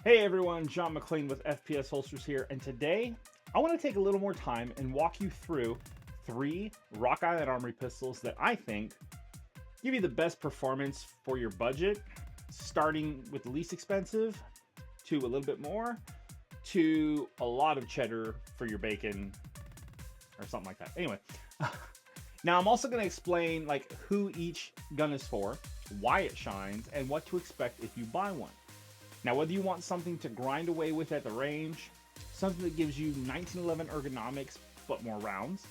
Hey everyone, John McClain with FPS Holsters here, and today I want to take a little more time and walk you through 3 Rock Island Armory pistols that I think give you the best performance for your budget, starting with the least expensive to a little bit more to a lot of cheddar for your bacon or something like that. Anyway, now I'm also going to explain like who each gun is for, why it shines, and what to expect if you buy one. Now, whether you want something to grind away with at the range, something that gives you 1911 ergonomics but more rounds,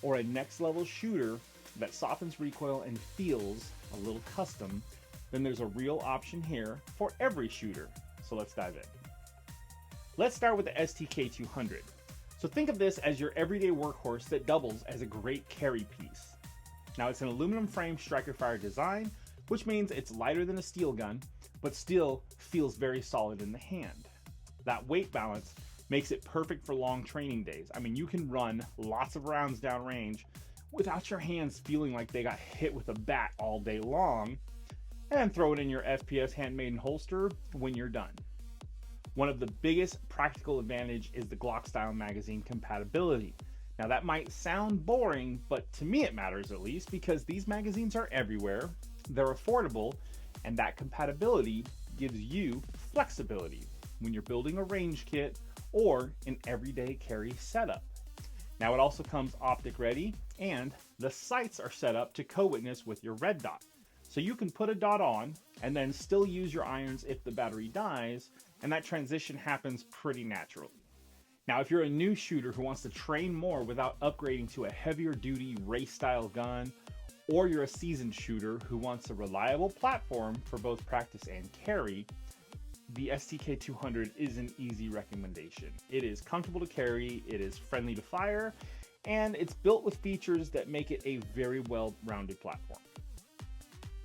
or a next level shooter that softens recoil and feels a little custom, then there's a real option here for every shooter. So let's dive in. Let's start with the STK200. So think of this as your everyday workhorse that doubles as a great carry piece. Now, it's an aluminum frame striker fire design, which means it's lighter than a steel gun, but still feels very solid in the hand. That weight balance makes it perfect for long training days. I mean, you can run lots of rounds downrange without your hands feeling like they got hit with a bat all day long, and throw it in your FPS handmade holster when you're done. One of the biggest practical advantage is the Glock style magazine compatibility. Now that might sound boring, but to me it matters at least because these magazines are everywhere, they're affordable, and that compatibility gives you flexibility when you're building a range kit or an everyday carry setup. Now it also comes optic ready, and the sights are set up to co-witness with your red dot. So you can put a dot on and then still use your irons if the battery dies, and that transition happens pretty naturally. Now, if you're a new shooter who wants to train more without upgrading to a heavier duty race style gun, or you're a seasoned shooter who wants a reliable platform for both practice and carry, the STK200 is an easy recommendation. It is comfortable to carry, it is friendly to fire, and it's built with features that make it a very well-rounded platform.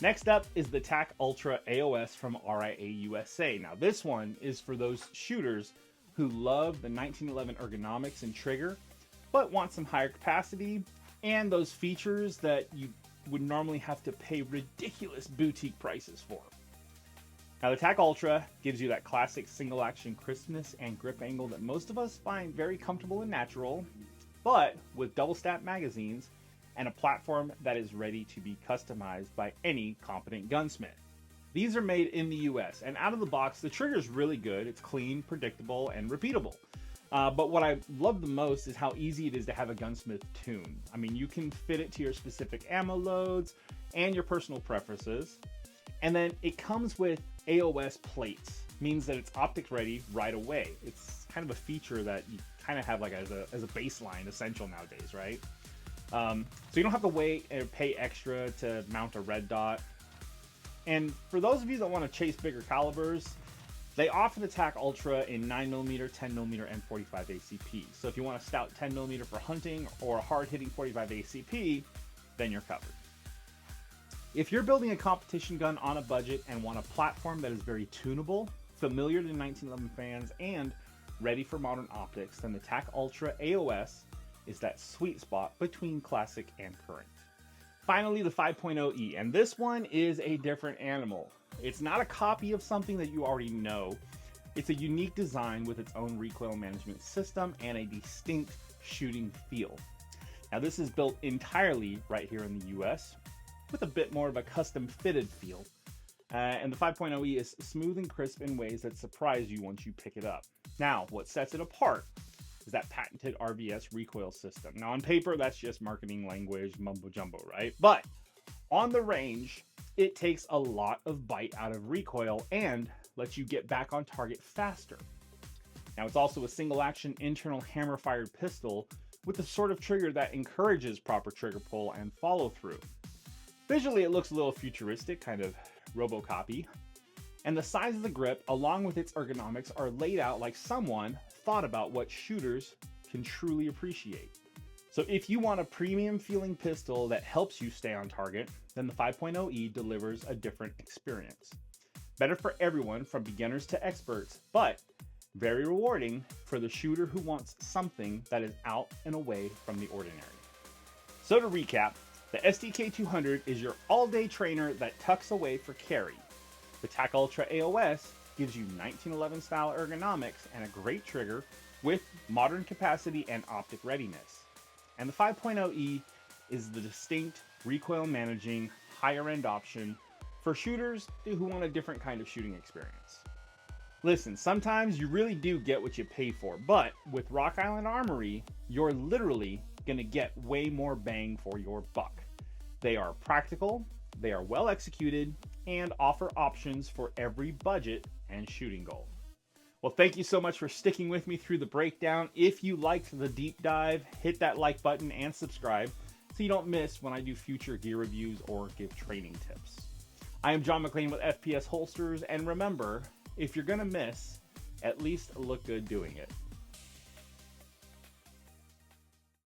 Next up is the TAC Ultra AOS from RIA USA. Now this one is for those shooters who love the 1911 ergonomics and trigger, but want some higher capacity and those features that you would normally have to pay ridiculous boutique prices for. Now the TAC Ultra gives you that classic single action crispness and grip angle that most of us find very comfortable and natural, but with double stack magazines and a platform that is ready to be customized by any competent gunsmith. These are made in the US, and out of the box, the trigger is really good. It's clean, predictable, and repeatable. But what I love the most is how easy it is to have a gunsmith tune. I mean, you can fit it to your specific ammo loads and your personal preferences. And then it comes with AOS plates, means that it's optic ready right away. It's kind of a feature that you kind of have like as a baseline essential nowadays, right? So you don't have to wait and pay extra to mount a red dot. And for those of you that want to chase bigger calibers, they offer the TAC Ultra in 9mm, 10mm, and 45 ACP. So if you want a stout 10mm for hunting or a hard-hitting 45 ACP, then you're covered. If you're building a competition gun on a budget and want a platform that is very tunable, familiar to 1911 fans, and ready for modern optics, then the TAC Ultra AOS is that sweet spot between classic and current. Finally, the 5.0E, and this one is a different animal. It's not a copy of something that you already know. It's a unique design with its own recoil management system and a distinct shooting feel. Now this is built entirely right here in the US with a bit more of a custom fitted feel. And the 5.0E is smooth and crisp in ways that surprise you once you pick it up. Now, what sets it apart is that patented RVS recoil system. Now on paper, that's just marketing language, mumbo jumbo, right? But on the range, it takes a lot of bite out of recoil and lets you get back on target faster. Now it's also a single action internal hammer fired pistol with the sort of trigger that encourages proper trigger pull and follow through. Visually, it looks a little futuristic, kind of Robocop-y. And the size of the grip, along with its ergonomics, are laid out like someone thought about what shooters can truly appreciate. So if you want a premium feeling pistol that helps you stay on target, then the 5.0E delivers a different experience. Better for everyone from beginners to experts, but very rewarding for the shooter who wants something that is out and away from the ordinary. So to recap, the STK200 is your all-day trainer that tucks away for carry. The TAC Ultra AOS gives you 1911 style ergonomics and a great trigger with modern capacity and optic readiness. And the 5.0E is the distinct recoil managing higher end option for shooters who want a different kind of shooting experience. Listen, sometimes you really do get what you pay for, but with Rock Island Armory, you're literally gonna get way more bang for your buck. They are practical, they are well executed, and offer options for every budget and shooting goal. Well, thank you so much for sticking with me through the breakdown. If you liked the deep dive, hit that like button and subscribe so you don't miss when I do future gear reviews or give training tips. I am John McLean with FPS Holsters, and remember, if you're gonna miss, at least look good doing it.